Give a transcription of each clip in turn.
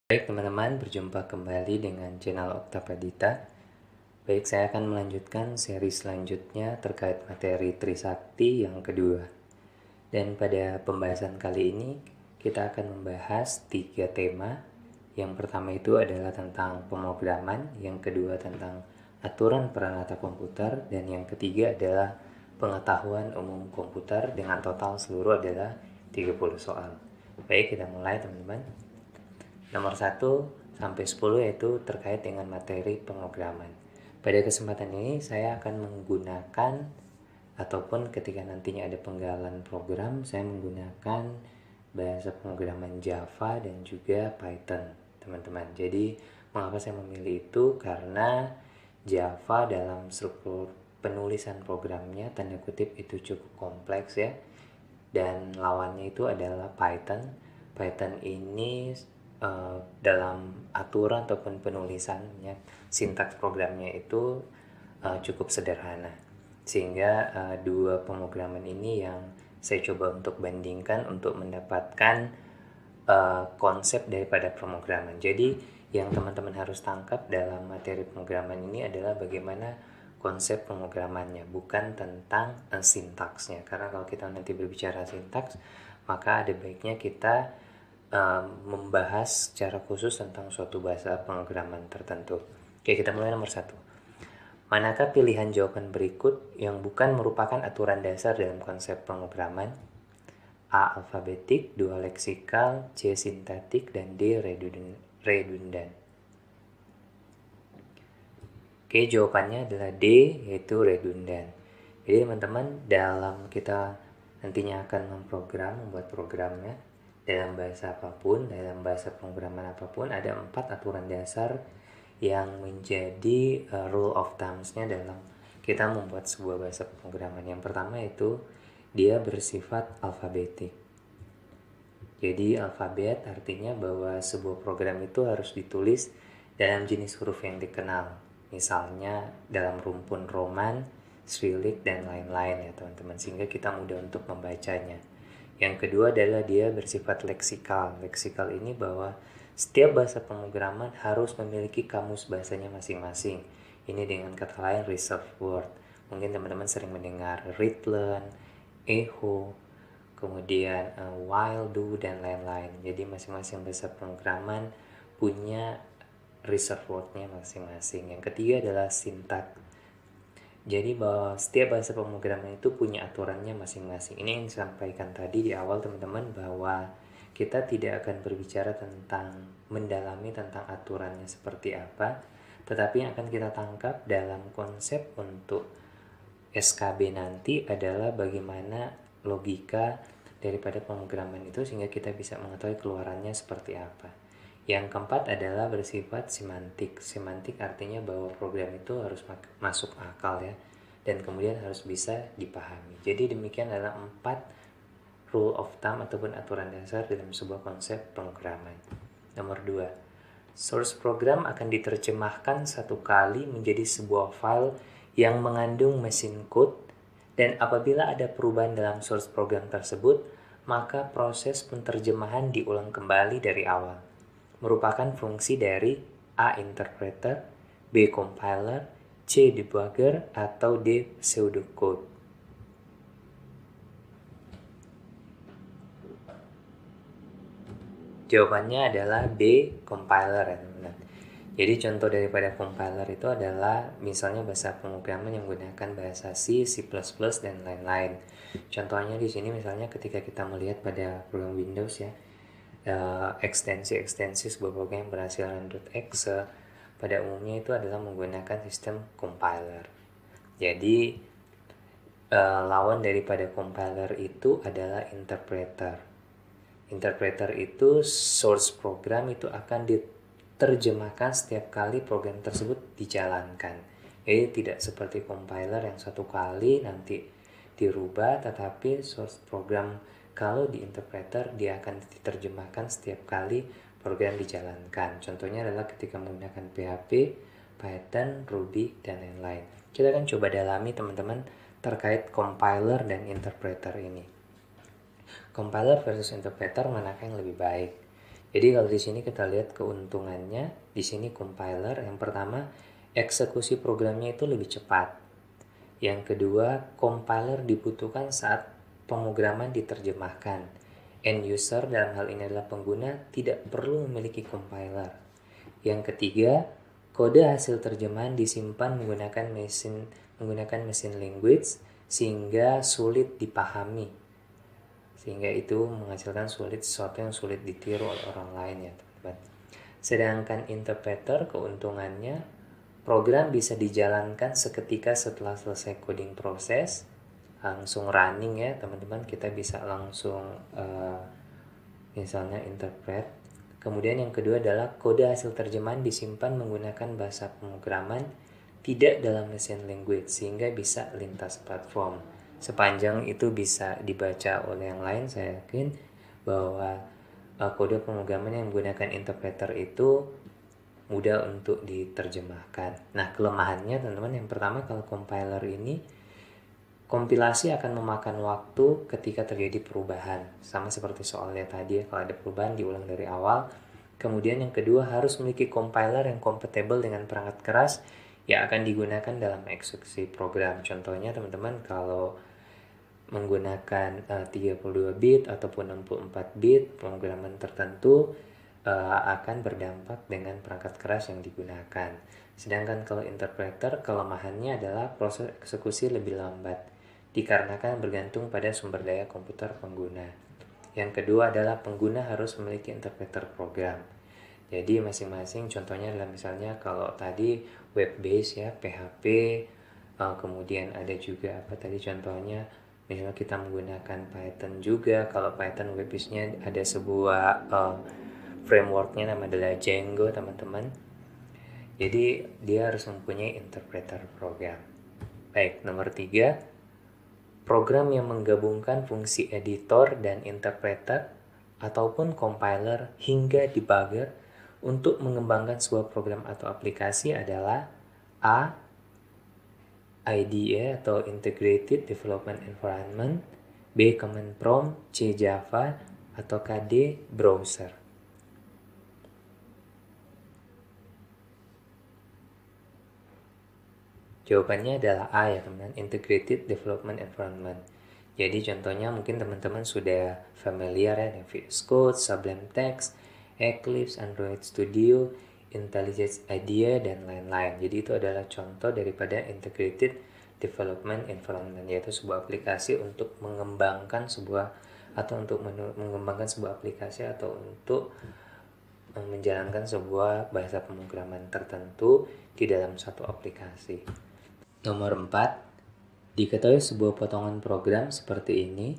Baik teman-teman, berjumpa kembali dengan channel Oktapadita. Baik, saya akan melanjutkan seri selanjutnya terkait materi Trisakti yang kedua. Dan pada pembahasan kali ini, kita akan membahas 3 tema. Yang pertama itu adalah tentang pemrograman, yang kedua tentang aturan perangkat komputer, dan yang ketiga adalah pengetahuan umum komputer dengan total seluruh adalah 30 soal. Baik, kita mulai teman-teman. Nomor 1 sampai 10 yaitu terkait dengan materi pemrograman. Pada kesempatan ini saya akan menggunakan ataupun ketika nantinya ada penggalan program, saya menggunakan bahasa pemrograman Java dan juga Python, teman-teman. Jadi, mengapa saya memilih itu? Karena Java dalam struktur penulisan programnya tanda kutip itu cukup kompleks ya. Dan lawannya itu adalah Python. Python ini dalam aturan ataupun penulisannya, sintaks programnya itu cukup sederhana. Sehingga dua pemrograman ini yang saya coba untuk bandingkan untuk mendapatkan konsep daripada pemrograman. Jadi yang teman-teman harus tangkap dalam materi pemrograman ini adalah bagaimana konsep pemrogramannya, bukan tentang sintaksnya. Karena kalau kita nanti berbicara sintaks, maka ada baiknya kita membahas secara khusus tentang suatu bahasa pemrograman tertentu. Oke, kita mulai nomor 1. Manakah pilihan jawaban berikut yang bukan merupakan aturan dasar dalam konsep pemrograman? A. Alfabetik, 2. Leksikal, C. Sintaktik, dan D. Redundan. Oke, jawabannya adalah D, yaitu redundan. Jadi teman-teman, dalam kita nantinya akan membuat programnya dalam bahasa apapun, dalam bahasa pemrograman apapun, ada 4 aturan dasar yang menjadi rule of thumbs-nya dalam kita membuat sebuah bahasa pemrograman. Yang pertama itu dia bersifat alfabetik. Jadi alfabet artinya bahwa sebuah program itu harus ditulis dalam jenis huruf yang dikenal. Misalnya dalam rumpun Roman, Cyrillic, dan lain-lain ya teman-teman. Sehingga kita mudah untuk membacanya. Yang kedua adalah dia bersifat leksikal. Leksikal ini bahwa setiap bahasa pemrograman harus memiliki kamus bahasanya masing-masing. Ini dengan kata lain reserved word. Mungkin teman-teman sering mendengar read, learn, echo, kemudian while, do, dan lain-lain. Jadi masing-masing bahasa pemrograman punya reserved word-nya masing-masing. Yang ketiga adalah sintak. Jadi bahwa setiap bahasa pemrograman itu punya aturannya masing-masing. Ini yang disampaikan tadi di awal teman-teman, bahwa kita tidak akan berbicara tentang mendalami tentang aturannya seperti apa, tetapi yang akan kita tangkap dalam konsep untuk SKB nanti adalah bagaimana logika daripada pemrograman itu sehingga kita bisa mengetahui keluarannya seperti apa. Yang keempat adalah bersifat semantik. Semantik artinya bahwa program itu harus masuk akal ya, dan kemudian harus bisa dipahami. Jadi demikian adalah 4 rule of thumb ataupun aturan dasar dalam sebuah konsep pemrograman. Nomor 2, source program akan diterjemahkan satu kali menjadi sebuah file yang mengandung mesin code, dan apabila ada perubahan dalam source program tersebut, maka proses penerjemahan diulang kembali dari awal. Merupakan fungsi dari A. Interpreter, B. Compiler, C. Debugger, atau D. Pseudocode. Jawabannya adalah B. Compiler ya teman-teman. Jadi contoh daripada compiler itu adalah misalnya bahasa pemrograman yang menggunakan bahasa C, C++, dan lain-lain. Contohnya di sini misalnya ketika kita melihat pada program Windows ya, ekstensi sebuah program yang berhasilan .exe pada umumnya itu adalah menggunakan sistem compiler. Jadi lawan daripada compiler itu adalah interpreter. Interpreter itu source program itu akan diterjemahkan setiap kali program tersebut dijalankan. Jadi tidak seperti compiler yang satu kali nanti dirubah, tetapi source program kalau di interpreter dia akan diterjemahkan setiap kali program dijalankan. Contohnya adalah ketika menggunakan PHP, Python, Ruby, dan lain-lain. Kita akan coba dalami teman-teman terkait compiler dan interpreter ini. Compiler versus interpreter manakah yang lebih baik? Jadi kalau di sini kita lihat keuntungannya, di sini compiler yang pertama eksekusi programnya itu lebih cepat. Yang kedua, compiler dibutuhkan saat pemrograman diterjemahkan. End user dalam hal ini adalah pengguna tidak perlu memiliki compiler. Yang ketiga, kode hasil terjemahan disimpan menggunakan mesin language sehingga sulit dipahami. Sehingga itu menghasilkan sesuatu yang sulit ditiru oleh orang lain ya teman-teman. Sedangkan interpreter keuntungannya program bisa dijalankan seketika setelah selesai coding proses, langsung running ya teman-teman, kita bisa langsung misalnya interpret. Kemudian yang kedua adalah kode hasil terjemahan disimpan menggunakan bahasa pemrograman tidak dalam mesin language sehingga bisa lintas platform. Sepanjang itu bisa dibaca oleh yang lain, saya yakin bahwa kode pemrograman yang menggunakan interpreter itu mudah untuk diterjemahkan. Nah, kelemahannya teman-teman, yang pertama kalau compiler ini kompilasi akan memakan waktu ketika terjadi perubahan. Sama seperti soalnya tadi ya, kalau ada perubahan diulang dari awal. Kemudian yang kedua harus memiliki compiler yang kompatibel dengan perangkat keras yang akan digunakan dalam eksekusi program. Contohnya teman-teman kalau menggunakan 32 bit ataupun 64 bit pemrograman tertentu akan berdampak dengan perangkat keras yang digunakan. Sedangkan kalau interpreter, kelemahannya adalah proses eksekusi lebih lambat dikarenakan bergantung pada sumber daya komputer pengguna. Yang kedua adalah pengguna harus memiliki interpreter program. Jadi masing-masing contohnya adalah misalnya kalau tadi web base ya, PHP, kemudian ada juga apa tadi contohnya, misalnya kita menggunakan Python juga. Kalau Python web base-nya ada sebuah frameworknya nama adalah Django teman-teman. Jadi dia harus mempunyai interpreter program. Baik, nomor 3, program yang menggabungkan fungsi editor dan interpreter ataupun compiler hingga debugger untuk mengembangkan sebuah program atau aplikasi adalah A. IDE atau Integrated Development Environment, B. Command Prompt, C. Java, atau D. Browser. Jawabannya adalah A ya teman-teman, Integrated Development Environment. Jadi contohnya mungkin teman-teman sudah familiar ya dengan VS Code, Sublime Text, Eclipse, Android Studio, IntelliJ IDEA, dan lain-lain. Jadi itu adalah contoh daripada Integrated Development Environment, yaitu sebuah aplikasi untuk mengembangkan sebuah aplikasi atau untuk menjalankan sebuah bahasa pemrograman tertentu di dalam satu aplikasi. Nomor 4, diketahui sebuah potongan program seperti ini.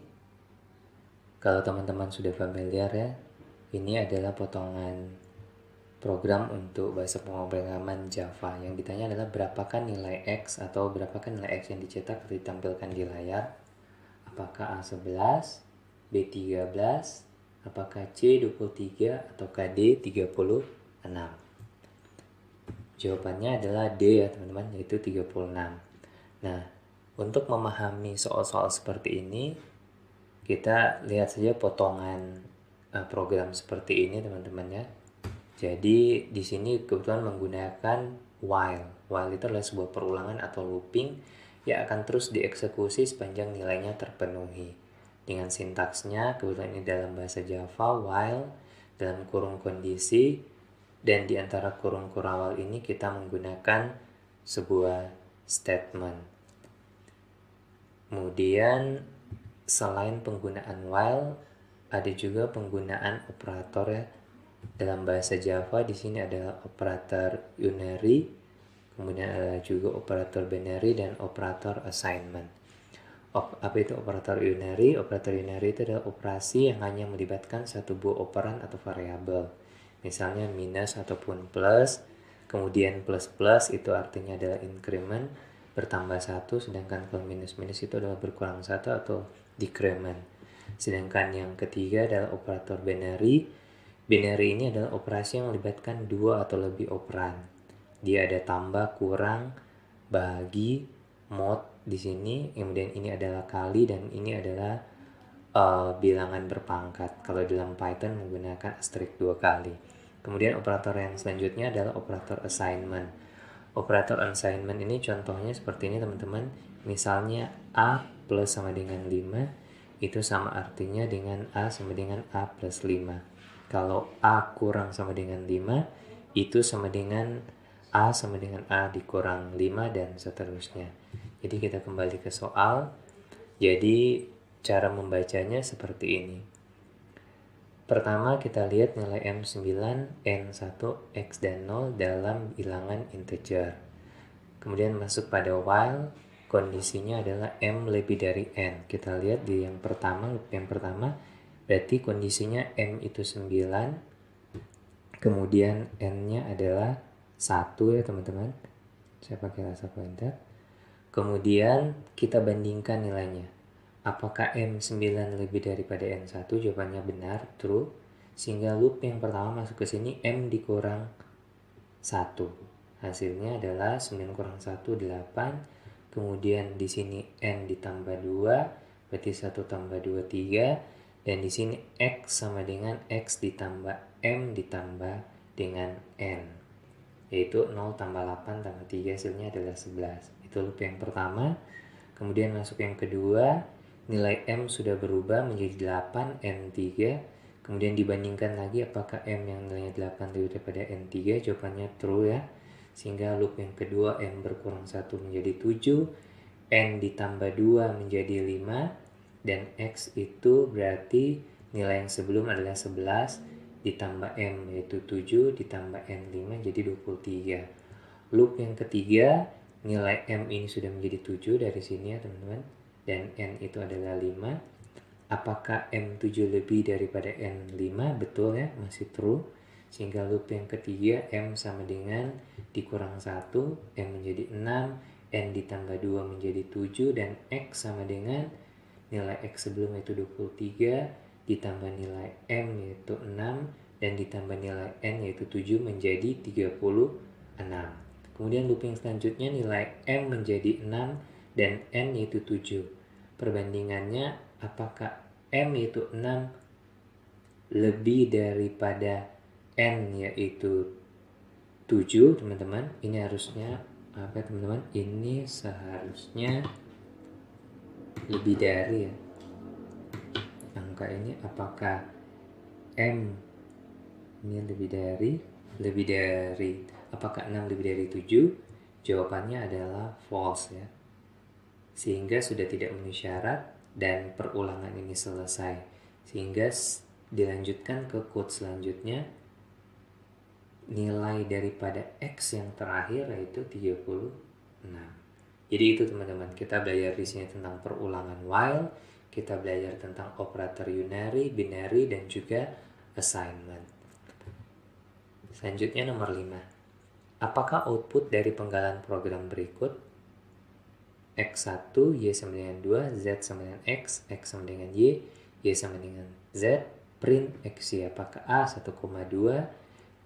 Kalau teman-teman sudah familiar ya, ini adalah potongan program untuk bahasa pemrograman Java. Yang ditanya adalah berapakah nilai X atau berapakah nilai X yang dicetak atau ditampilkan di layar. Apakah A11, B13, apakah C23, atau D 36? Jawabannya adalah D ya teman-teman, yaitu 36. Nah, untuk memahami soal-soal seperti ini, kita lihat saja potongan program seperti ini teman-teman ya. Jadi di sini kebetulan menggunakan while. While itu adalah sebuah perulangan atau looping yang akan terus dieksekusi sepanjang nilainya terpenuhi. Dengan sintaksnya, kebetulan ini dalam bahasa Java, while dalam kurung kondisi, dan di antara kurung-kurung awal ini kita menggunakan sebuah statement. Kemudian selain penggunaan while, ada juga penggunaan operator ya. Dalam bahasa Java di sini ada operator unary, kemudian ada juga operator binary dan operator assignment. Apa itu operator unary? Operator unary itu adalah operasi yang hanya melibatkan satu buah operan atau variabel. Misalnya minus ataupun plus, kemudian plus itu artinya adalah increment, bertambah 1, sedangkan kalau minus itu adalah berkurang 1 atau decrement. Sedangkan yang ketiga adalah operator binary. Binary ini adalah operasi yang melibatkan 2 atau lebih operan. Dia ada tambah, kurang, bahagi, mod di sini, kemudian ini adalah kali, dan ini adalah bilangan berpangkat. Kalau dalam Python menggunakan asterisk 2 kali. Kemudian operator yang selanjutnya adalah operator assignment. Operator assignment ini contohnya seperti ini teman-teman. Misalnya A plus sama dengan 5 itu sama artinya dengan A sama dengan A plus 5. Kalau A kurang sama dengan 5 itu sama dengan A sama dengan A dikurang 5 dan seterusnya. Jadi kita kembali ke soal. Jadi cara membacanya seperti ini. Pertama kita lihat nilai M9, N1, X dan 0 dalam bilangan integer. Kemudian masuk pada while, kondisinya adalah M lebih dari N. Kita lihat di yang pertama, berarti kondisinya M itu 9, kemudian N-nya adalah 1 ya teman-teman. Saya pakai rasa pointer. Kemudian kita bandingkan nilainya. Apakah M9 lebih daripada N1? Jawabannya benar, true. Sehingga loop yang pertama masuk ke sini M dikurang 1. Hasilnya adalah 9 kurang 1, 8. Kemudian di sini N ditambah 2, berarti 1 tambah 2, 3. Dan di sini X sama dengan X ditambah M ditambah dengan N. Yaitu 0 tambah 8 tambah 3 hasilnya adalah 11. Itu loop yang pertama. Kemudian masuk yang kedua, nilai M sudah berubah menjadi 8 N3. Kemudian dibandingkan lagi apakah M yang nilainya 8 lebih daripada N3. Jawabannya true ya. Sehingga loop yang kedua M berkurang 1 menjadi 7. N ditambah 2 menjadi 5. Dan X itu berarti nilai yang sebelum adalah 11. Ditambah M yaitu 7. Ditambah N5 jadi 23. Loop yang ketiga, nilai M ini sudah menjadi 7 dari sini ya teman-teman. Dan N itu adalah 5. Apakah M7 lebih daripada N5? Betul ya, masih true. Sehingga loop yang ketiga M sama dengan dikurang 1, M menjadi 6, N ditambah 2 menjadi 7, dan X sama dengan nilai X sebelum itu 23, ditambah nilai M yaitu 6, dan ditambah nilai N yaitu 7 menjadi 36. Kemudian loop yang selanjutnya nilai M menjadi 6 dan N yaitu 7. Perbandingannya apakah M yaitu 6 lebih daripada N yaitu 7 teman-teman. Ini harusnya apa teman-teman? Ini seharusnya lebih dari ya. Angka ini apakah M ini lebih dari apakah 6 lebih dari 7? Jawabannya adalah false ya. Sehingga sudah tidak memenuhi syarat dan perulangan ini selesai. Sehingga dilanjutkan ke code selanjutnya. Nilai daripada X yang terakhir yaitu 36. Jadi itu teman-teman, kita belajar di sini tentang perulangan while, kita belajar tentang operator unary, binary, dan juga assignment. Selanjutnya nomor 5. Apakah output dari penggalan program berikut? X1, Y sama dengan 2, Z sama dengan X sama dengan Y sama dengan Z, print XY. Apakah A 1,2,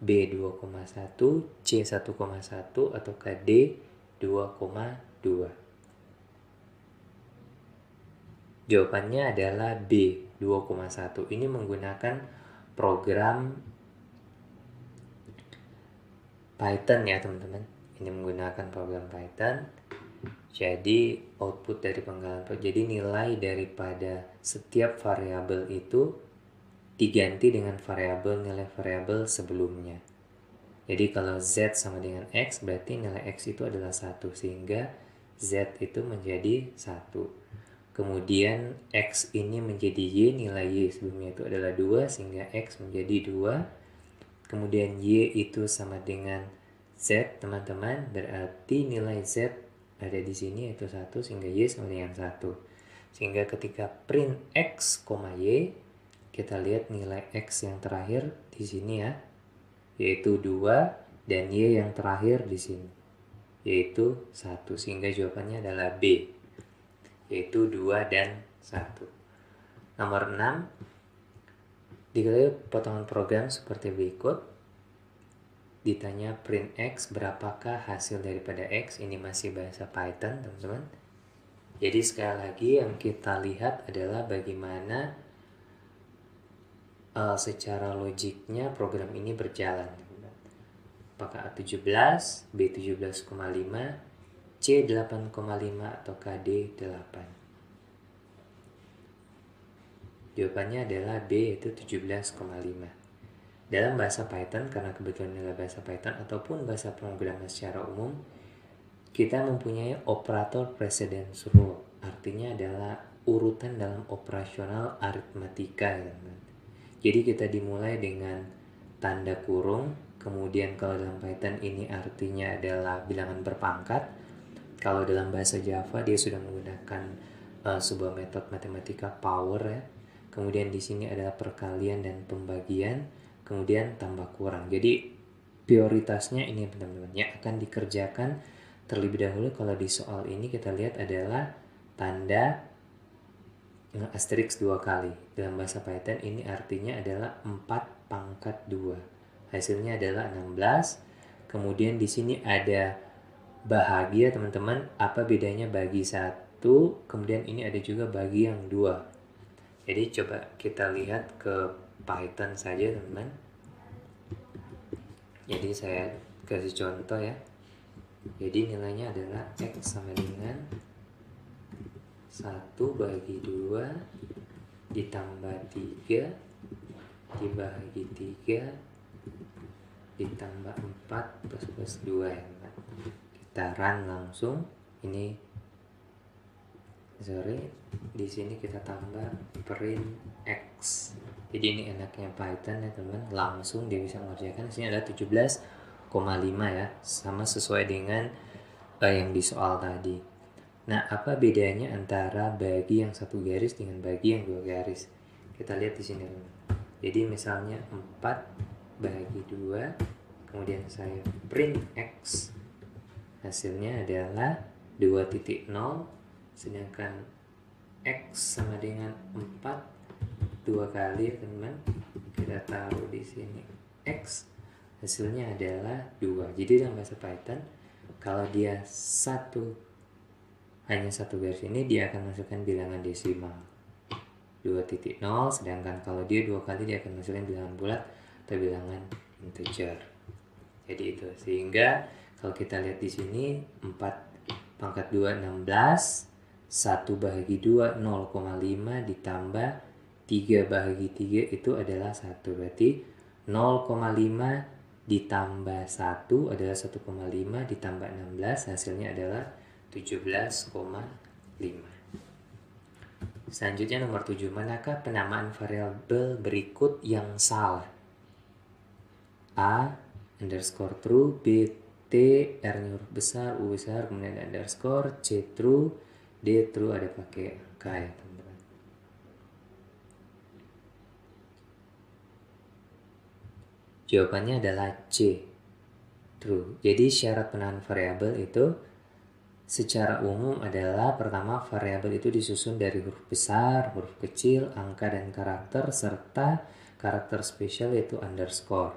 B 2,1, C 1,1, ataukah D 2,2? Jawabannya adalah B 2,1. Ini menggunakan program Python ya teman-teman. Ini menggunakan program Python. Jadi output dari penggalan, jadi nilai daripada setiap variabel itu diganti dengan nilai variabel sebelumnya. Jadi kalau Z sama dengan X berarti nilai X itu adalah 1, sehingga Z itu menjadi 1. Kemudian X ini menjadi Y, nilai Y sebelumnya itu adalah 2, sehingga X menjadi 2. Kemudian Y itu sama dengan Z teman-teman, berarti nilai Z ada di sini yaitu 1, sehingga Y sama dengan 1. Sehingga ketika print X, Y, kita lihat nilai X yang terakhir di sini ya, yaitu 2, dan Y yang terakhir di sini, yaitu 1. Sehingga jawabannya adalah B, yaitu 2 dan 1. Nomor 6. Diketahui potongan program seperti berikut. Ditanya print X, berapakah hasil daripada X? Ini masih bahasa Python teman-teman. Jadi sekali lagi yang kita lihat adalah bagaimana secara logiknya program ini berjalan. Apakah A17, B17,5, C8,5 atau KD8? Jawabannya adalah B, yaitu 17,5. Dalam bahasa Python, karena kebetulan adalah bahasa Python ataupun bahasa pemrograman secara umum, kita mempunyai operator precedence rule. Artinya adalah urutan dalam operasional aritmatika. Jadi kita dimulai dengan tanda kurung, kemudian kalau dalam Python ini artinya adalah bilangan berpangkat. Kalau dalam bahasa Java dia sudah menggunakan sebuah metode matematika power ya. Kemudian di sini adalah perkalian dan pembagian, kemudian tambah kurang. Jadi prioritasnya ini teman-teman yang akan dikerjakan terlebih dahulu. Kalau di soal ini kita lihat adalah tanda asterisk 2 kali. Dalam bahasa Python ini artinya adalah 4 pangkat 2. Hasilnya adalah 16. Kemudian di sini ada bahagia teman-teman. Apa bedanya bagi 1? Kemudian ini ada juga bagi yang 2. Jadi coba kita lihat ke Python saja teman-teman. Jadi saya kasih contoh ya. Jadi nilainya adalah X sama dengan 1 bagi 2 ditambah 3 dibagi 3 ditambah 4 plus 2 ya. Kita run langsung. Ini di sini kita tambah print X. Jadi ini enaknya Python ya teman, langsung dia bisa mengerjakan. Di sini ada 17,5 ya, sama sesuai dengan yang di soal tadi. Nah, apa bedanya antara bagi yang 1 garis dengan bagi yang 2 garis? Kita lihat di sini. Jadi misalnya 4 bagi 2, kemudian saya print X. Hasilnya adalah 2.0, sedangkan X sama dengan 4 2 kali teman. Kita taruh di sini X. Hasilnya adalah 2. Jadi dalam bahasa Python, kalau dia hanya satu garis ini, dia akan masukkan bilangan desimal 2.0, sedangkan kalau dia 2 kali dia akan masukkan bilangan bulat atau bilangan integer. Jadi itu, sehingga kalau kita lihat di sini 4 pangkat 2 16, 1 bahagi 2 0,5 ditambah 3 bahagi 3 itu adalah 1. Berarti 0,5 ditambah 1 adalah 1,5 ditambah 16, hasilnya adalah 17,5. Selanjutnya nomor 7. Manakah penamaan variabel berikut yang salah? A underscore true, B T, R-nya huruf besar, U besar, kemudian underscore, C true, D true ada pakai K ya teman-teman. Jawabannya adalah C true. Jadi syarat penamaan variabel itu secara umum adalah pertama variabel itu disusun dari huruf besar, huruf kecil, angka dan karakter serta karakter spesial yaitu underscore.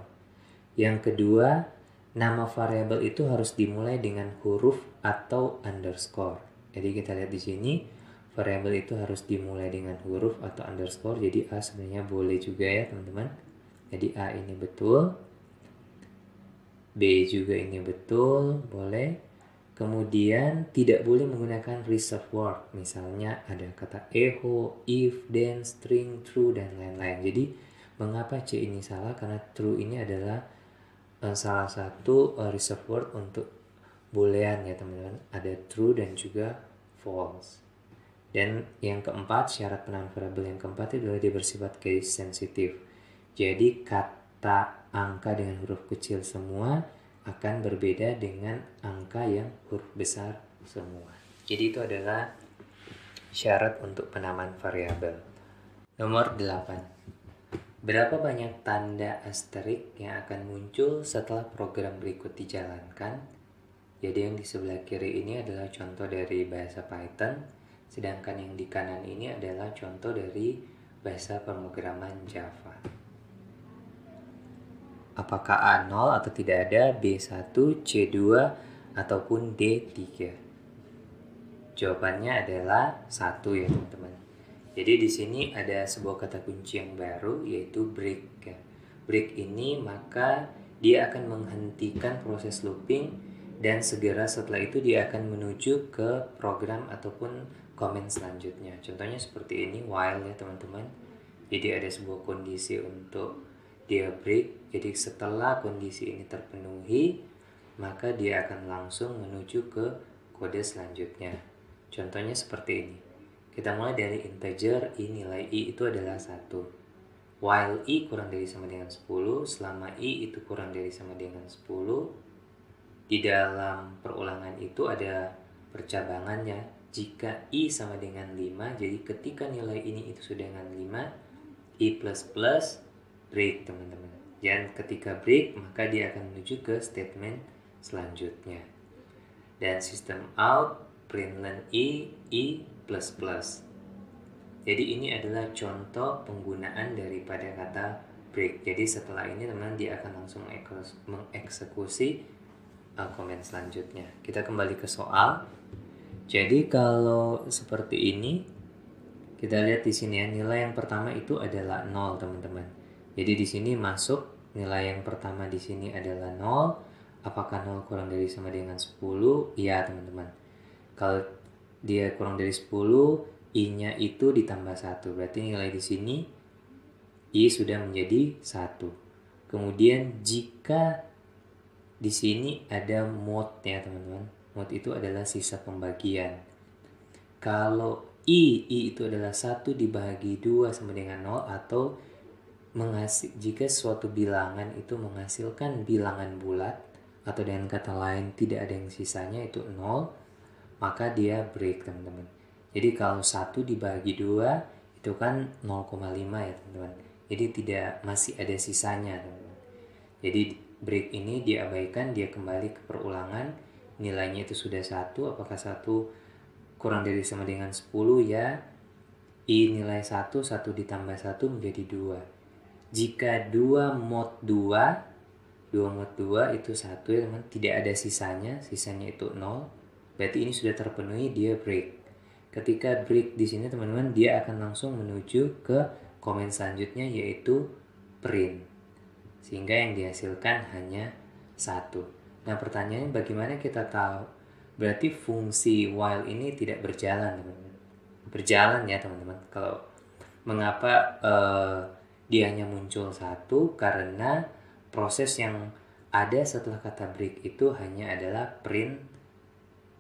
Yang kedua, nama variabel itu harus dimulai dengan huruf atau underscore. Jadi kita lihat di sini variabel itu harus dimulai dengan huruf atau underscore. Jadi A sebenarnya boleh juga ya teman-teman. Jadi A ini betul, B juga ini betul, boleh. Kemudian tidak boleh menggunakan reserve word. Misalnya ada kata echo, if, then, string, true, dan lain-lain. Jadi mengapa C ini salah? Karena true ini adalah salah satu reserve word untuk boolean ya teman-teman. Ada true dan juga false. Dan yang keempat, syarat penamaan variabel yang keempat itu adalah dia bersifat case sensitive. Jadi kata angka dengan huruf kecil semua akan berbeda dengan angka yang huruf besar semua. Jadi itu adalah syarat untuk penamaan variabel. Nomor 8. Berapa banyak tanda asterik yang akan muncul setelah program berikut dijalankan? Jadi yang di sebelah kiri ini adalah contoh dari bahasa Python, sedangkan yang di kanan ini adalah contoh dari bahasa pemrograman Java. Apakah A0 atau tidak ada, B1, C2, ataupun D3? Jawabannya adalah 1 ya teman-teman. Jadi di sini ada sebuah kata kunci yang baru yaitu break ya. Break ini maka dia akan menghentikan proses looping dan segera setelah itu dia akan menuju ke program ataupun komen selanjutnya. Contohnya seperti ini while ya teman-teman. Jadi ada sebuah kondisi untuk dia break. Jadi setelah kondisi ini terpenuhi maka dia akan langsung menuju ke kode selanjutnya. Contohnya seperti ini. Kita mulai dari integer i, nilai i itu adalah 1. While i kurang dari sama dengan 10, selama i itu kurang dari sama dengan 10, di dalam perulangan itu ada percabangannya. Jika i sama dengan 5, jadi ketika nilai ini itu sudah dengan 5, i plus plus break teman-teman. Dan ketika break, maka dia akan menuju ke statement selanjutnya. Dan sistem out println i plus plus. Jadi ini adalah contoh penggunaan daripada kata break. Jadi setelah ini teman-teman dia akan langsung mengeksekusi komen selanjutnya. Kita kembali ke soal. Jadi kalau seperti ini, kita lihat di sini ya, nilai yang pertama itu adalah 0 teman-teman. Jadi di sini masuk nilai yang pertama di sini adalah 0. Apakah 0 kurang dari sama dengan 10? Iya teman-teman. Kalau dia kurang dari 10, i-nya itu ditambah 1. Berarti nilai di sini i sudah menjadi 1. Kemudian jika di sini ada mod ya teman-teman. Mod itu adalah sisa pembagian. Kalau i itu adalah 1 dibagi 2 sama dengan 0 atau jika suatu bilangan itu menghasilkan bilangan bulat atau dengan kata lain tidak ada yang sisanya itu 0, maka dia break teman-teman. Jadi kalau 1 dibagi 2 itu kan 0,5 ya teman-teman. Jadi masih ada sisanya teman-teman. Jadi break ini diabaikan, dia kembali ke perulangan. Nilainya itu sudah 1, apakah 1 kurang dari sama dengan 10 ya. I nilai 1 ditambah 1 menjadi 2. Jika 2 mod 2 itu 1 ya teman, tidak ada sisanya itu 0. Berarti ini sudah terpenuhi, dia break. Ketika break di sini teman-teman, dia akan langsung menuju ke komen selanjutnya yaitu print. Sehingga yang dihasilkan hanya 1. Nah, pertanyaannya bagaimana kita tahu? Berarti fungsi while ini tidak berjalan, teman-teman. Berjalan ya, teman-teman. Kalau mengapa dia hanya muncul 1? Karena proses yang ada setelah kata break itu hanya adalah print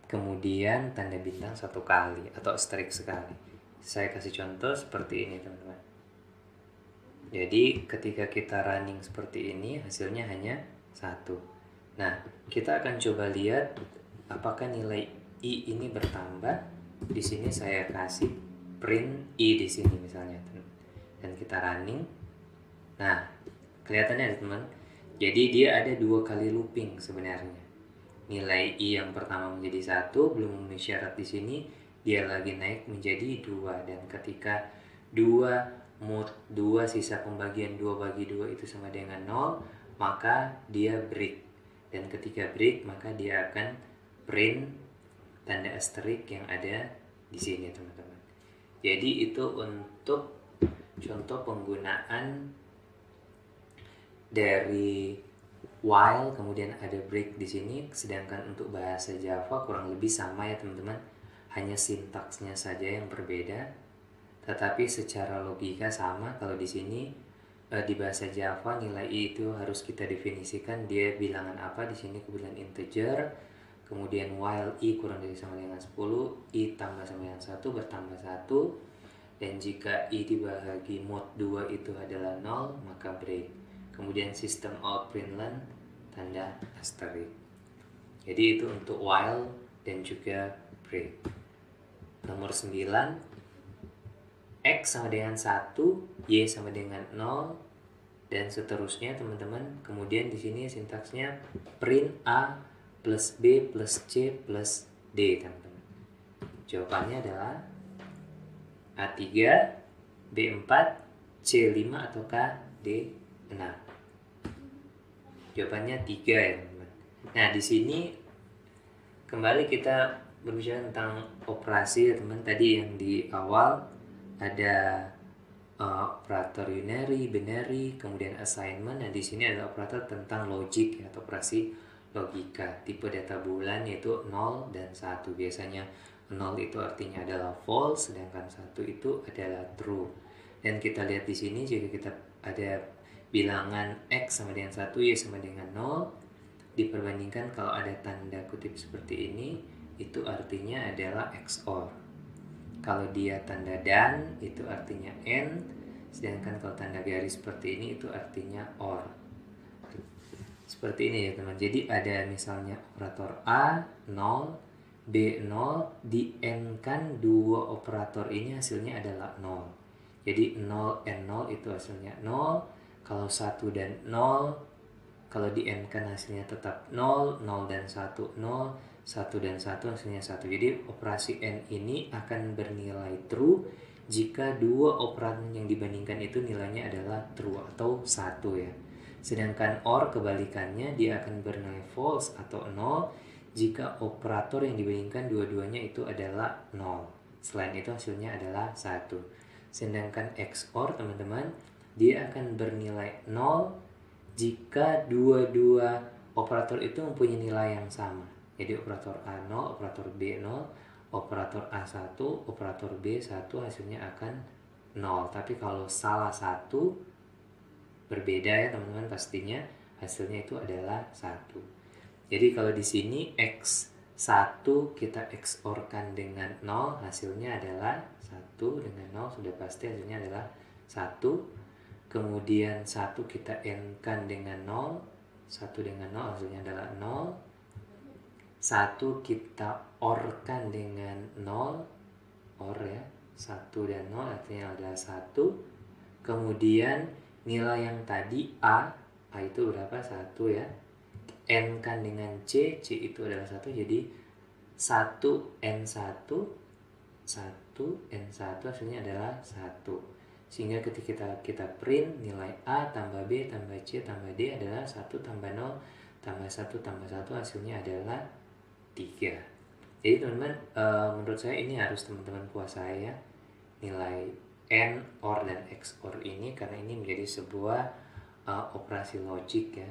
kemudian tanda bintang 1 kali atau asterisk sekali. Saya kasih contoh seperti ini teman-teman. Jadi ketika kita running seperti ini hasilnya hanya 1. Nah, kita akan coba lihat apakah nilai i ini bertambah. Di sini saya kasih print i di sini misalnya. Dan kita running. Nah, kelihatannya ya teman. Jadi dia ada 2 kali looping sebenarnya. Nilai i yang pertama menjadi 1, belum memenuhi syarat di sini, dia lagi naik menjadi 2. Dan ketika 2 mod 2 sisa pembagian 2 bagi 2 itu sama dengan 0, maka dia break. Dan ketika break maka dia akan print tanda asterisk yang ada di sini teman-teman. Jadi itu untuk contoh penggunaan dari while kemudian ada break di sini. Sedangkan untuk bahasa Java kurang lebih sama ya teman-teman, hanya sintaksnya saja yang berbeda, tetapi secara logika sama. Kalau di sini di bahasa Java nilai i itu harus kita definisikan dia bilangan apa. Di sini kebetulan integer. Kemudian while i kurang dari sama dengan 10, i tambah sama dengan 1 bertambah 1. Dan jika i dibagi mod 2 itu adalah 0, maka break. Kemudian sistem out println tanda asterisk. Jadi itu untuk while dan juga break. Nomor 9, X sama dengan 1, Y sama dengan 0, dan seterusnya teman-teman. Kemudian di sini sintaksnya print A plus B plus C plus D teman-teman. Jawabannya adalah A3, B4, C5 ataukah D6. Jawabannya 3 ya teman-teman. Nah di sini kembali kita berbicara tentang operasi ya teman, tadi yang di awal ada operator unary, binary, kemudian assignment. Nah, di sini ada operator tentang logic atau operasi logika. Tipe data bulan yaitu 0 dan 1. Biasanya 0 itu artinya adalah false, sedangkan 1 itu adalah true. Dan kita lihat di sini jika kita ada bilangan X sama dengan 1, Y sama dengan 0, diperbandingkan kalau ada tanda kutip seperti ini, itu artinya adalah XOR. Kalau dia tanda dan, itu artinya AND, sedangkan kalau tanda garis seperti ini, itu artinya OR. Seperti ini ya teman. Jadi ada misalnya operator A 0, B 0, di AND kan dua operator ini hasilnya adalah 0. Jadi 0 and 0 itu hasilnya 0. Kalau 1 dan 0, kalau di AND kan hasilnya tetap 0, 0 dan 1, 0, 1 dan 1 hasilnya 1. Jadi operasi AND ini akan bernilai true jika dua operan yang dibandingkan itu nilainya adalah true atau 1 ya. Sedangkan OR kebalikannya, dia akan bernilai false atau 0 jika operator yang dibandingkan dua-duanya itu adalah 0. Selain itu hasilnya adalah 1. Sedangkan XOR teman-teman, dia akan bernilai 0 jika dua-dua operator itu mempunyai nilai yang sama. Jadi operator A0, operator B0, operator A1, operator B1 hasilnya akan 0. Tapi kalau salah satu berbeda ya teman-teman, pastinya hasilnya itu adalah 1. Jadi kalau di sini X1 kita XOR-kan dengan 0, hasilnya adalah 1 dengan 0, sudah pasti hasilnya adalah 1. Kemudian 1 kita AND-kan dengan 0, 1 dengan 0 hasilnya adalah 0. 1 kita OR-kan dengan 0, OR ya, 1 dan 0 artinya adalah 1. Kemudian nilai yang tadi A itu berapa? 1 ya. N kan dengan C itu adalah 1, jadi 1 N1, 1 N1 hasilnya adalah 1. Sehingga ketika kita print, nilai A tambah B tambah C tambah D adalah 1 tambah 0 tambah 1 tambah 1 hasilnya adalah 3. Jadi teman-teman, menurut saya ini harus teman-teman kuasai ya, nilai AND, OR, dan XOR ini, karena ini menjadi sebuah operasi logik ya,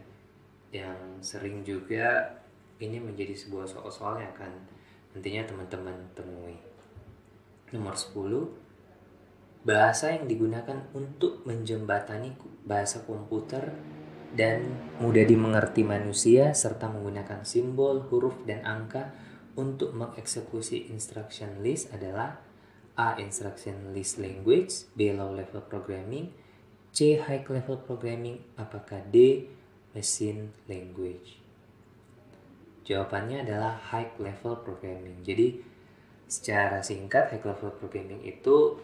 yang sering juga ini menjadi sebuah soal-soal yang akan nantinya teman-teman temui. Nomor 10, bahasa yang digunakan untuk menjembatani bahasa komputer dan mudah dimengerti manusia serta menggunakan simbol, huruf, dan angka untuk mengeksekusi instruction list adalah A. Instruction list language, B. Low level programming, C. High level programming, apakah D. Machine language? Jawabannya adalah high level programming. Jadi secara singkat, high level programming itu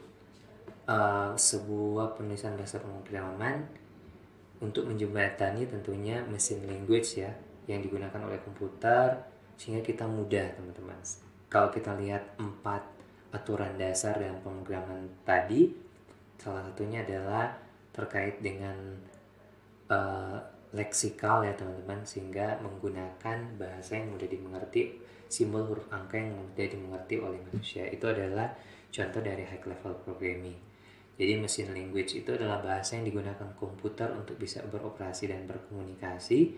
sebuah penulisan bahasa pemrograman untuk menjembatani tentunya machine language ya, yang digunakan oleh komputer sehingga kita mudah teman-teman. Kalau kita lihat 4 aturan dasar dalam pemrograman tadi, salah satunya adalah terkait dengan leksikal ya teman-teman, sehingga menggunakan bahasa yang mudah dimengerti, simbol, huruf, angka yang mudah dimengerti oleh manusia. Itu adalah contoh dari high level programming. Jadi machine language itu adalah bahasa yang digunakan komputer untuk bisa beroperasi dan berkomunikasi.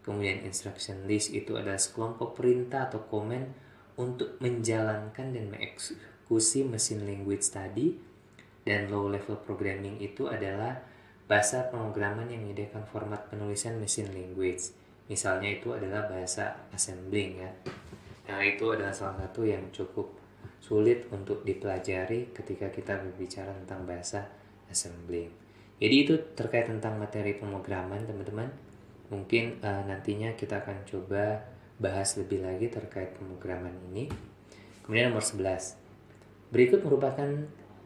Kemudian instruction list itu adalah sekelompok perintah atau komen untuk menjalankan dan mengeksekusi machine language tadi. Dan low level programming itu adalah bahasa pemrograman yang menyediakan format penulisan machine language. Misalnya itu adalah bahasa assembling ya. Nah, itu adalah salah satu yang cukup sulit untuk dipelajari ketika kita berbicara tentang bahasa assembling. Jadi itu terkait tentang materi pemrograman teman-teman. Mungkin nantinya kita akan coba bahas lebih lagi terkait pemrograman ini. Kemudian nomor 11. Berikut merupakan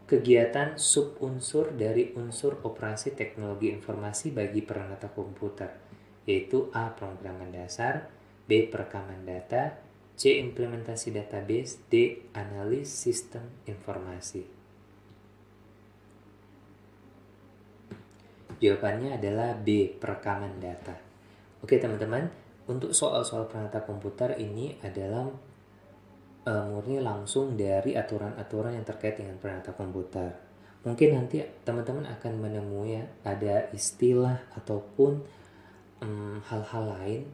kegiatan subunsur dari unsur operasi teknologi informasi bagi perangkat komputer, yaitu A. Pemrograman dasar, B. Perekaman data, C. Implementasi database, D. Analis sistem informasi. Jawabannya adalah B. Perekaman data. Oke teman-teman, untuk soal-soal perangkat komputer ini adalah murni langsung dari aturan-aturan yang terkait dengan peranata komputer. Mungkin nanti teman-teman akan menemui ya, ada istilah ataupun hal-hal lain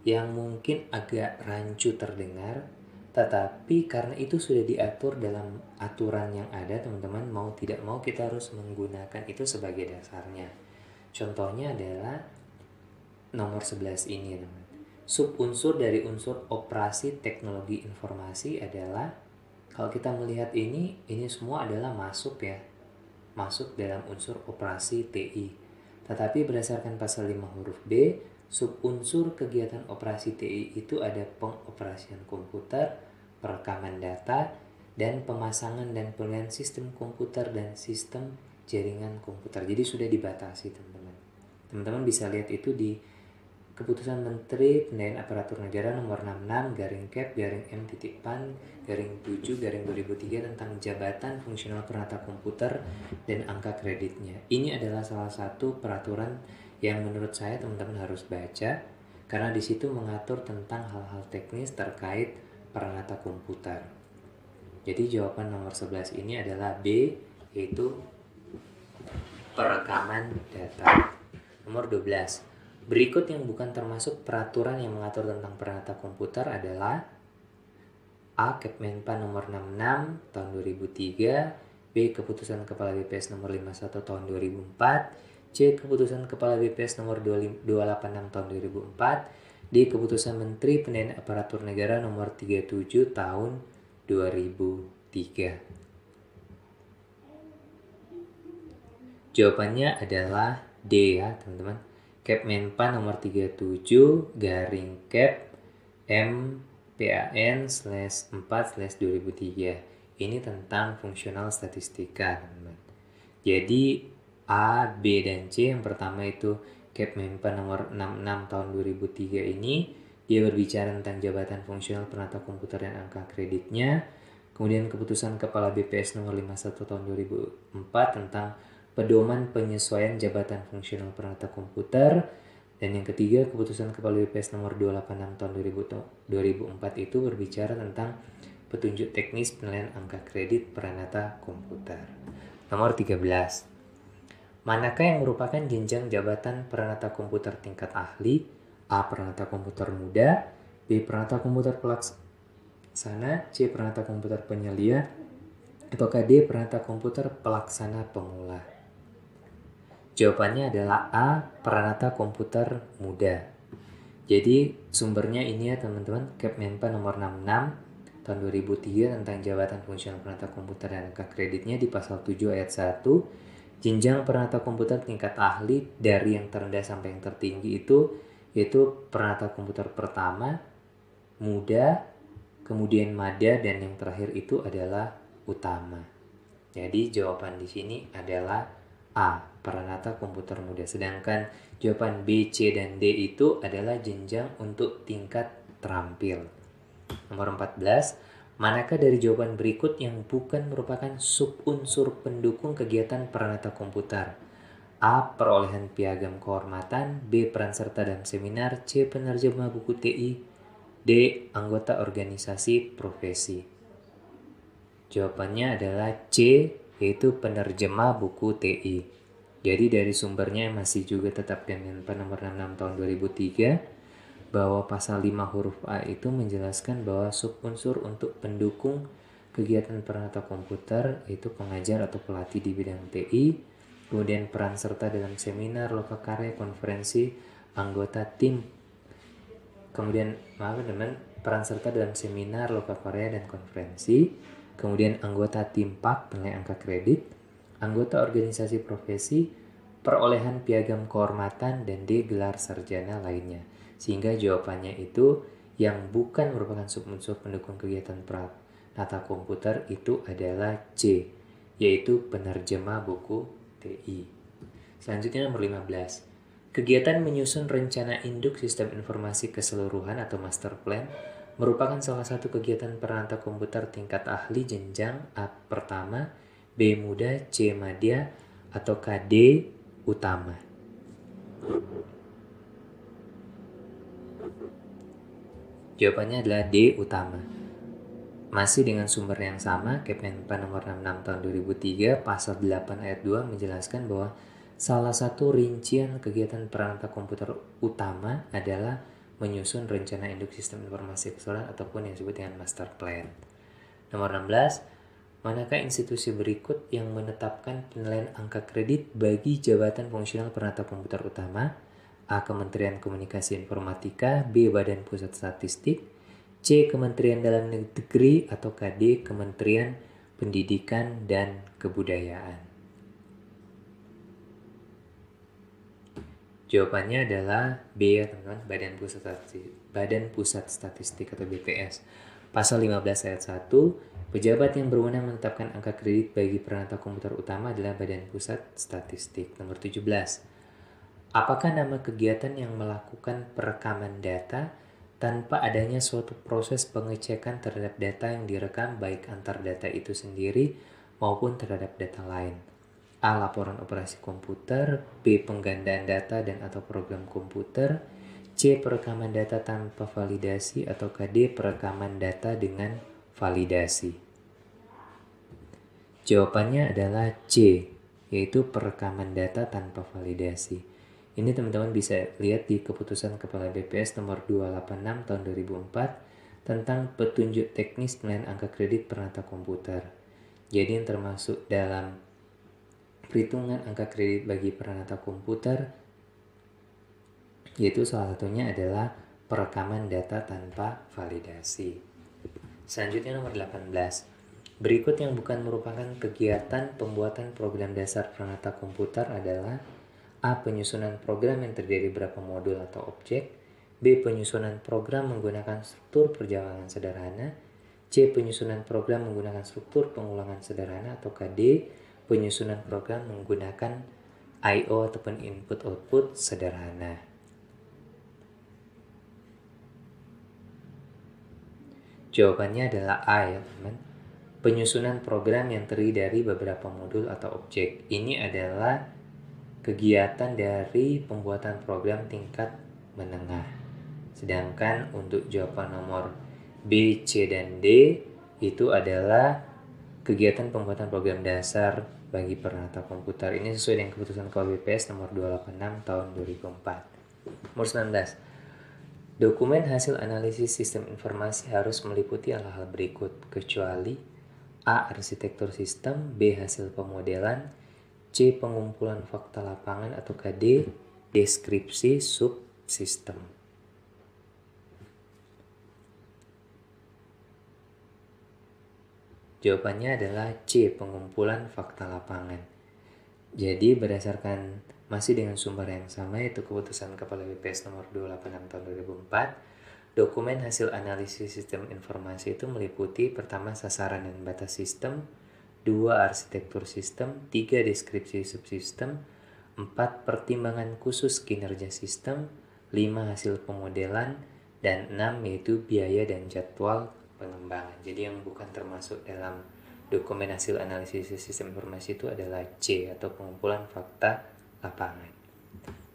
yang mungkin agak rancu terdengar, tetapi karena itu sudah diatur dalam aturan yang ada, teman-teman mau tidak mau kita harus menggunakan itu sebagai dasarnya. Contohnya adalah nomor 11 ini, teman. Subunsur dari unsur operasi teknologi informasi adalah, kalau kita melihat ini semua adalah masuk ya, masuk dalam unsur operasi TI. Tetapi berdasarkan pasal 5 huruf B, subunsur kegiatan operasi TI itu ada pengoperasian komputer, perekaman data, dan pemasangan dan penggunaan sistem komputer dan sistem jaringan komputer. Jadi sudah dibatasi, teman-teman. Teman-teman bisa lihat itu di Keputusan Menteri Pendayaan Aparatur Negara nomor 66 garing Kep garing M titik PAN garing 7 garing 2003 tentang jabatan fungsional penata komputer dan angka kreditnya. Ini adalah salah satu peraturan yang menurut saya teman-teman harus baca, karena di situ mengatur tentang hal-hal teknis terkait peranata komputer. Jadi jawaban nomor 11 ini adalah B, yaitu perekaman data. Nomor 12. Berikut yang bukan termasuk peraturan yang mengatur tentang peranata komputer adalah A. Kepmenpan nomor 66 tahun 2003, B. Keputusan Kepala BPS nomor 51 tahun 2004, C. Keputusan Kepala BPS nomor 286 tahun 2004, D. Keputusan Menteri Pendayaan Aparatur Negara nomor 37 tahun 2003. Jawabannya adalah D ya, teman-teman. Kepmenpan nomor 37 garing Kep MPAN/4/2003. Ini tentang fungsional statistika, teman-teman. Jadi A, B, dan C, yang pertama itu Kepmenpan nomor 66 tahun 2003 ini, dia berbicara tentang jabatan fungsional penata komputer dan angka kreditnya. Kemudian keputusan Kepala BPS nomor 51 tahun 2004 tentang pedoman penyesuaian jabatan fungsional penata komputer. Dan yang ketiga, keputusan Kepala BPS nomor 286 tahun 2004 itu berbicara tentang petunjuk teknis penilaian angka kredit peranata komputer. Nomor 13. Manakah yang merupakan jenjang jabatan peranata komputer tingkat ahli? A. Peranata komputer muda, B. Peranata komputer pelaksana, C. Peranata komputer penyelia, ataukah D. Peranata komputer pelaksana pemula? Jawabannya adalah A. Peranata komputer muda. Jadi sumbernya ini ya, teman-teman, Kepmenpan nomor 66 tahun 2003 tentang jabatan fungsional peranata komputer dan angka kreditnya di pasal 7 ayat 1. Jenjang peranata komputer tingkat ahli dari yang terendah sampai yang tertinggi itu yaitu peranata komputer pertama, muda, kemudian mada, dan yang terakhir itu adalah utama. Jadi jawaban di sini adalah A, peranata komputer muda. Sedangkan jawaban B, C, dan D itu adalah jenjang untuk tingkat terampil. Nomor 14. Manakah dari jawaban berikut yang bukan merupakan subunsur pendukung kegiatan peranata komputer? A. Perolehan piagam kehormatan, B. Peran serta dalam seminar, C. Penerjemah buku TI, D. Anggota organisasi profesi. Jawabannya adalah C, yaitu penerjemah buku TI. Jadi dari sumbernya masih juga tetap Kepmenpan nomor 66 tahun 2003, bahwa pasal 5 huruf A itu menjelaskan bahwa subunsur untuk pendukung kegiatan peranata komputer itu pengajar atau pelatih di bidang TI, kemudian peran serta dalam seminar, lokakarya, konferensi, anggota tim, kemudian peran serta dalam seminar, lokakarya, dan konferensi, kemudian anggota tim PAK penilai angka kredit, anggota organisasi profesi, perolehan piagam kehormatan, dan D. gelar sarjana lainnya. Sehingga jawabannya itu yang bukan merupakan subunsur pendukung kegiatan peranata komputer itu adalah C, yaitu penerjemah buku TI. Selanjutnya nomor 15. Kegiatan menyusun rencana induk sistem informasi keseluruhan atau master plan merupakan salah satu kegiatan peranata komputer tingkat ahli jenjang A pertama, B muda, C madya, atau D utama. Jawabannya adalah D utama. Masih dengan sumber yang sama, Kemenpan nomor 66 tahun 2003, pasal 8 ayat 2 menjelaskan bahwa salah satu rincian kegiatan perangkat komputer utama adalah menyusun rencana induk sistem informasi keseluruhan ataupun yang disebut dengan master plan. Nomor 16, manakah institusi berikut yang menetapkan penilaian angka kredit bagi jabatan fungsional perangkat komputer utama? A. Kementerian Komunikasi Informatika, B. Badan Pusat Statistik, C. Kementerian Dalam Negeri, atau KD Kementerian Pendidikan dan Kebudayaan. Jawabannya adalah B ya teman-teman, Badan Pusat Statistik atau BPS. Pasal 15 ayat 1, pejabat yang berwenang menetapkan angka kredit bagi perangkat komputer utama adalah Badan Pusat Statistik. Nomor 17. Apakah nama kegiatan yang melakukan perekaman data tanpa adanya suatu proses pengecekan terhadap data yang direkam baik antar data itu sendiri maupun terhadap data lain? A. Laporan operasi komputer, B. Penggandaan data dan atau program komputer, C. Perekaman data tanpa validasi, atau D. Perekaman data dengan validasi. Jawabannya adalah C, yaitu perekaman data tanpa validasi. Ini teman-teman bisa lihat di keputusan Kepala BPS nomor 286 tahun 2004 tentang petunjuk teknis penilaian angka kredit perangkat komputer. Jadi yang termasuk dalam perhitungan angka kredit bagi perangkat komputer yaitu salah satunya adalah perekaman data tanpa validasi. Selanjutnya nomor 18. Berikut yang bukan merupakan kegiatan pembuatan program dasar perangkat komputer adalah A. Penyusunan program yang terdiri beberapa modul atau objek, B. Penyusunan program menggunakan struktur perjalanan sederhana, C. Penyusunan program menggunakan struktur pengulangan sederhana, atau D. Penyusunan program menggunakan I/O ataupun input-output sederhana. Jawabannya adalah A ya teman. Penyusunan program yang terdiri dari beberapa modul atau objek. Ini adalah kegiatan dari pembuatan program tingkat menengah. Sedangkan untuk jawaban nomor B, C, dan D itu adalah kegiatan pembuatan program dasar bagi perangkat komputer. Ini sesuai dengan keputusan Kepala BPS nomor 286 tahun 2004. Nomor 19. Dokumen hasil analisis sistem informasi harus meliputi hal-hal berikut, kecuali A. Arsitektur sistem, B. Hasil pemodelan, C. Pengumpulan fakta lapangan, atau D. Deskripsi subsistem. Jawabannya adalah C. Pengumpulan fakta lapangan. Jadi berdasarkan masih dengan sumber yang sama yaitu keputusan Kepala BPS nomor 286 tahun 2004, dokumen hasil analisis sistem informasi itu meliputi pertama sasaran dan batas sistem, 2. Arsitektur sistem, 3. Deskripsi subsistem, 4. Pertimbangan khusus kinerja sistem, 5. Hasil pemodelan, dan 6. Yaitu biaya dan jadwal pengembangan. Jadi yang bukan termasuk dalam dokumen hasil analisis sistem informasi itu adalah C atau pengumpulan fakta lapangan.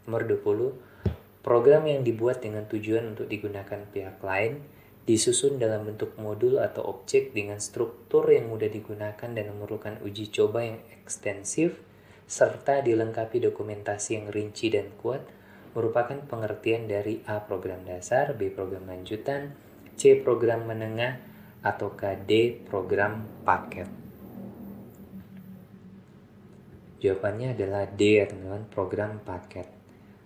Nomor 20, program yang dibuat dengan tujuan untuk digunakan pihak lain disusun dalam bentuk modul atau objek dengan struktur yang mudah digunakan dan memerlukan uji coba yang ekstensif serta dilengkapi dokumentasi yang rinci dan kuat merupakan pengertian dari A. Program dasar, B. Program lanjutan, C. Program menengah, atau D. Program paket. Jawabannya adalah D ya teman-teman, program paket.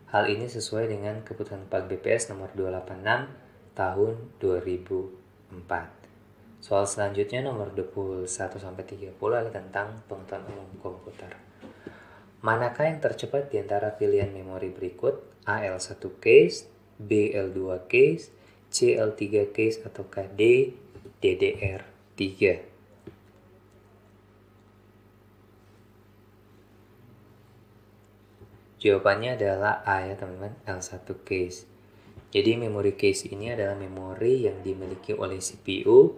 Hal ini sesuai dengan keputusan Kepala BPS nomor 286 tahun 2004. Soal selanjutnya nomor 21-30 adalah tentang pengetahuan umum komputer. Manakah yang tercepat di antara pilihan memori berikut? A. L1 case, B. L2 case, C. L3 case, atau D. DDR3. Jawabannya adalah A ya teman-teman, L1 case. Jadi memori cache ini adalah memori yang dimiliki oleh CPU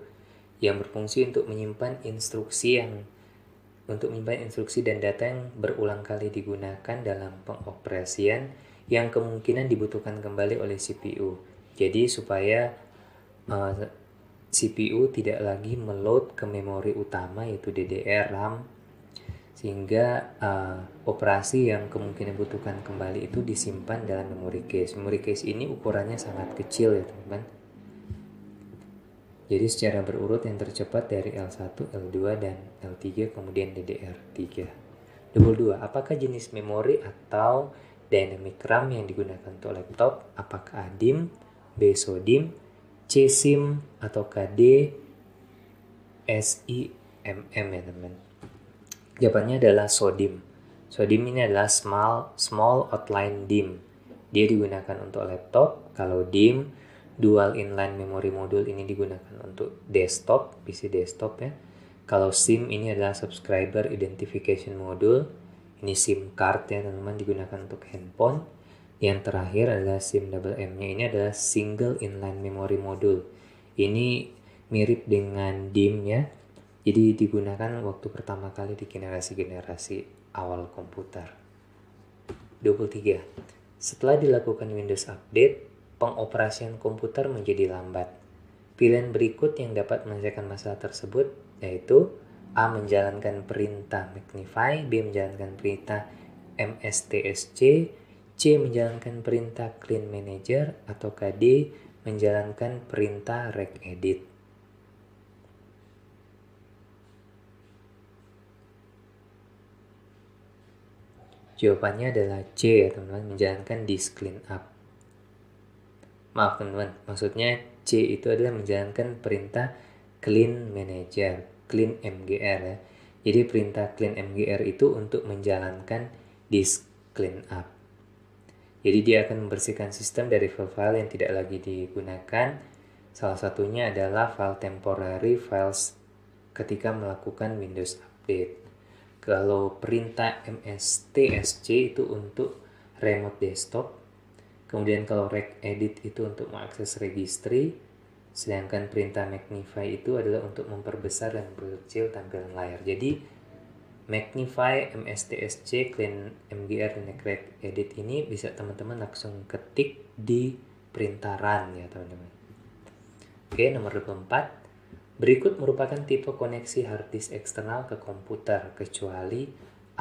yang berfungsi untuk menyimpan instruksi dan data yang berulang kali digunakan dalam pengoperasian yang kemungkinan dibutuhkan kembali oleh CPU. Jadi supaya CPU tidak lagi meload ke memori utama yaitu DDR, RAM, sehingga operasi yang kemungkinan butuhkan kembali itu disimpan dalam memory case. Memory case ini ukurannya sangat kecil ya teman-teman. Jadi secara berurut yang tercepat dari L1, L2, dan L3 kemudian DDR3. 22. Apakah jenis memori atau dynamic RAM yang digunakan untuk laptop? Apakah DIMM, B SODIMM, C SIMM, atau KD, SIMM ya teman. Jawabannya adalah SODIMM. SODIMM ini adalah small outline DIMM. Dia digunakan untuk laptop. Kalau DIMM, dual inline memory module, ini digunakan untuk desktop, PC desktop ya. Kalau SIM ini adalah subscriber identification module. Ini SIM card ya teman-teman, digunakan untuk handphone. Yang terakhir adalah SIM double M-nya, ini adalah single inline memory module. Ini mirip dengan DIMM ya. Jadi digunakan waktu pertama kali di generasi-generasi awal komputer. 23. Setelah dilakukan Windows Update, pengoperasian komputer menjadi lambat. Pilihan berikut yang dapat menyelesaikan masalah tersebut yaitu A. Menjalankan perintah Magnify, B. Menjalankan perintah MSTSC, C. Menjalankan perintah Clean Manager, atau D. Menjalankan perintah regedit. Jawabannya adalah C ya teman-teman, menjalankan disk clean up. Maaf teman-teman, maksudnya C itu adalah menjalankan perintah Clean Manager, Clean MGR ya. Jadi perintah Clean MGR itu untuk menjalankan disk clean up. Jadi dia akan membersihkan sistem dari file-file yang tidak lagi digunakan. Salah satunya adalah file temporary files ketika melakukan Windows Update. Kalau perintah MSTSC itu untuk remote desktop. Kemudian kalau regedit itu untuk mengakses registry, sedangkan perintah magnify itu adalah untuk memperbesar dan memperkecil tampilan layar. Jadi magnify, MSTSC, clean MGR, dan regedit ini bisa teman-teman langsung ketik di perintah run ya teman-teman. Oke, nomor 24. Berikut merupakan tipe koneksi hard disk eksternal ke komputer kecuali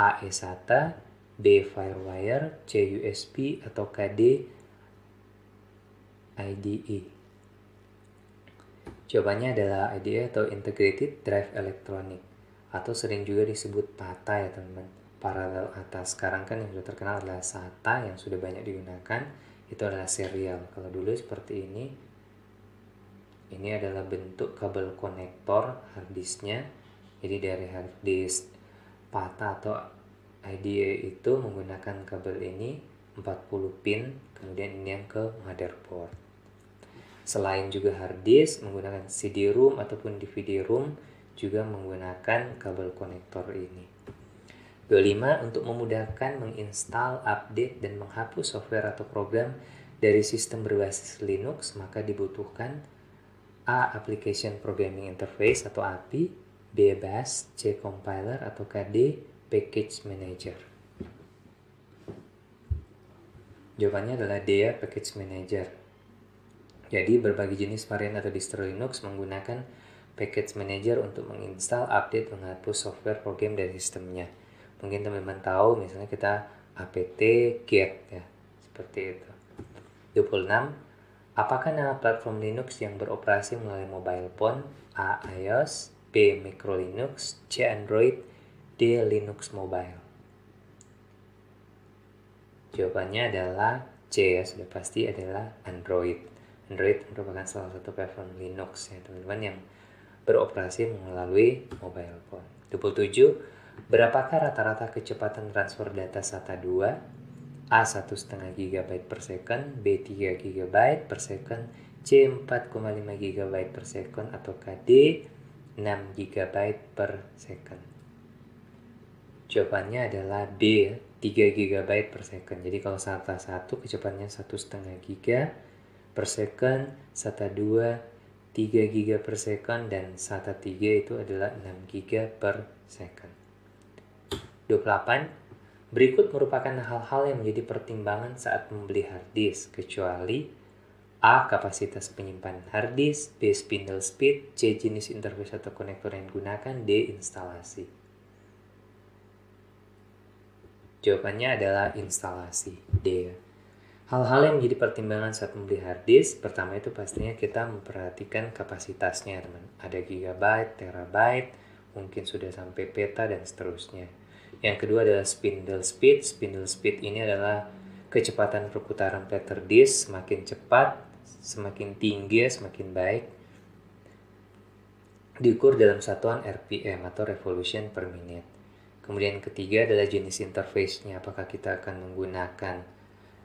A. eSATA, B. Firewire, C. USB, atau D. IDE. Jawabannya adalah IDE atau Integrated Drive Electronic, atau sering juga disebut PATA ya teman-teman. Paralel atas. Sekarang kan yang sudah terkenal adalah SATA yang sudah banyak digunakan, itu adalah serial. Kalau dulu seperti ini adalah bentuk kabel konektor hard disknya. Jadi dari hard disk PATA atau IDE itu menggunakan kabel ini 40 pin, kemudian ini yang ke motherboard. Selain juga hard disk, menggunakan CD-ROM ataupun DVD-ROM juga menggunakan kabel konektor ini. 25. Untuk memudahkan menginstal, update, dan menghapus software atau program dari sistem berbasis Linux, maka dibutuhkan A. Application Programming Interface atau API, B. BAS, C. Compiler, atau D. Package Manager. Jawabannya adalah D ya, Package Manager. Jadi berbagai jenis varian atau distro Linux menggunakan Package Manager untuk menginstal, update, menghapus software program dari sistemnya. Mungkin teman-teman tahu misalnya kita apt get ya, seperti itu. 26. Apakah nama platform Linux yang beroperasi melalui mobile phone? A. iOS, B. Micro Linux, C. Android, D. Linux Mobile. Jawabannya adalah C ya, sudah pasti adalah Android. Android merupakan salah satu platform Linux ya teman-teman yang beroperasi melalui mobile phone. 27. Berapakah rata-rata kecepatan transfer data SATA 2? A. 1,5 GB per second, B. 3 GB per second, C. 4,5 GB per second, atau D. 6 GB per second. Jawabannya adalah B, 3 GB per second. Jadi kalau SATA 1 kecepatannya 1,5 GB per second, SATA 2 3 GB per second, dan SATA 3 itu adalah 6 GB per second. 28. Berikut merupakan hal-hal yang menjadi pertimbangan saat membeli hard disk, kecuali A. Kapasitas penyimpanan hard disk, B. Spindle speed, C. Jenis interface atau konektor yang digunakan, D. Instalasi. Jawabannya adalah instalasi, D. Hal-hal yang menjadi pertimbangan saat membeli hard disk, pertama itu pastinya kita memperhatikan kapasitasnya, teman. Ada gigabyte, terabyte, mungkin sudah sampai peta dan seterusnya. Yang kedua adalah spindle speed. Spindle speed ini adalah kecepatan perputaran platter disk. Semakin cepat, semakin tinggi, semakin baik. Diukur dalam satuan RPM atau revolution per minute. Kemudian ketiga adalah jenis interface-nya. Apakah kita akan menggunakan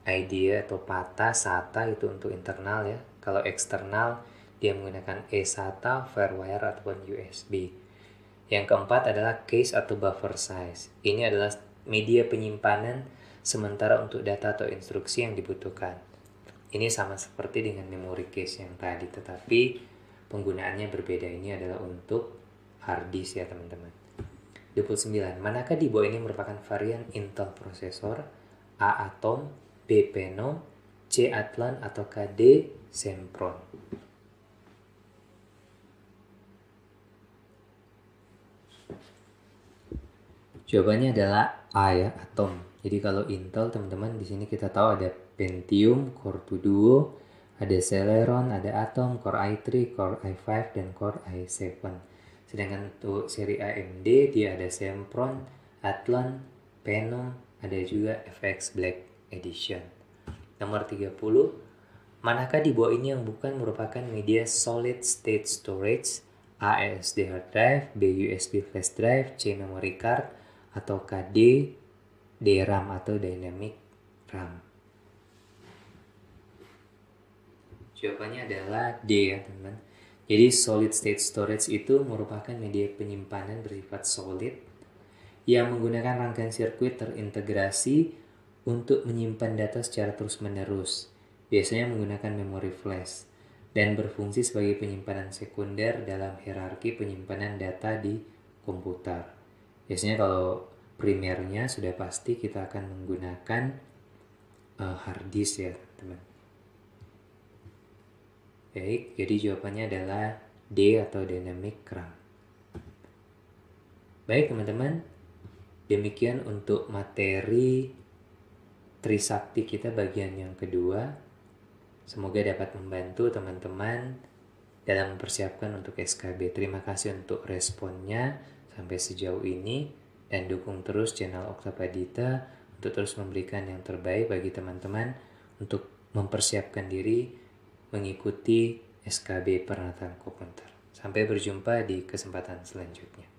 IDE atau PATA, SATA itu untuk internal ya. Kalau eksternal dia menggunakan eSATA, Firewire ataupun USB. Yang keempat adalah case atau buffer size. Ini adalah media penyimpanan sementara untuk data atau instruksi yang dibutuhkan. Ini sama seperti dengan memory case yang tadi, tetapi penggunaannya berbeda. Ini adalah untuk hard disk ya teman-teman. 29. Manakah di bawah ini merupakan varian Intel prosesor? A. Atom, B. Phenom, C. Athlon, atau D. Sempron? Jawabannya adalah A ya, Atom. Jadi kalau Intel teman-teman di sini kita tahu ada Pentium, Core 2 Duo, ada Celeron, ada Atom, Core i3, Core i5, dan Core i7. Sedangkan untuk seri AMD dia ada Sempron, Athlon, Phenom, ada juga FX Black Edition. Nomor 30, manakah di bawah ini yang bukan merupakan media solid state storage? A. SSD hard drive, B. USB flash drive, C. memory card, atau D. DRAM atau dynamic RAM? Jawabannya adalah D ya teman-teman. Jadi solid state storage itu merupakan media penyimpanan bersifat solid yang menggunakan rangkaian sirkuit terintegrasi untuk menyimpan data secara terus-menerus. Biasanya menggunakan memori flash dan berfungsi sebagai penyimpanan sekunder dalam hierarki penyimpanan data di komputer. Biasanya kalau primernya sudah pasti kita akan menggunakan hard disk ya teman. Baik, jadi jawabannya adalah D atau dynamic RAM. Baik teman-teman, demikian untuk materi Trisakti kita bagian yang kedua. Semoga dapat membantu teman-teman dalam mempersiapkan untuk SKB. Terima kasih untuk responnya sampai sejauh ini dan dukung terus channel Oktapadita untuk terus memberikan yang terbaik bagi teman-teman untuk mempersiapkan diri mengikuti SKB peranatan komputer. Sampai berjumpa di kesempatan selanjutnya.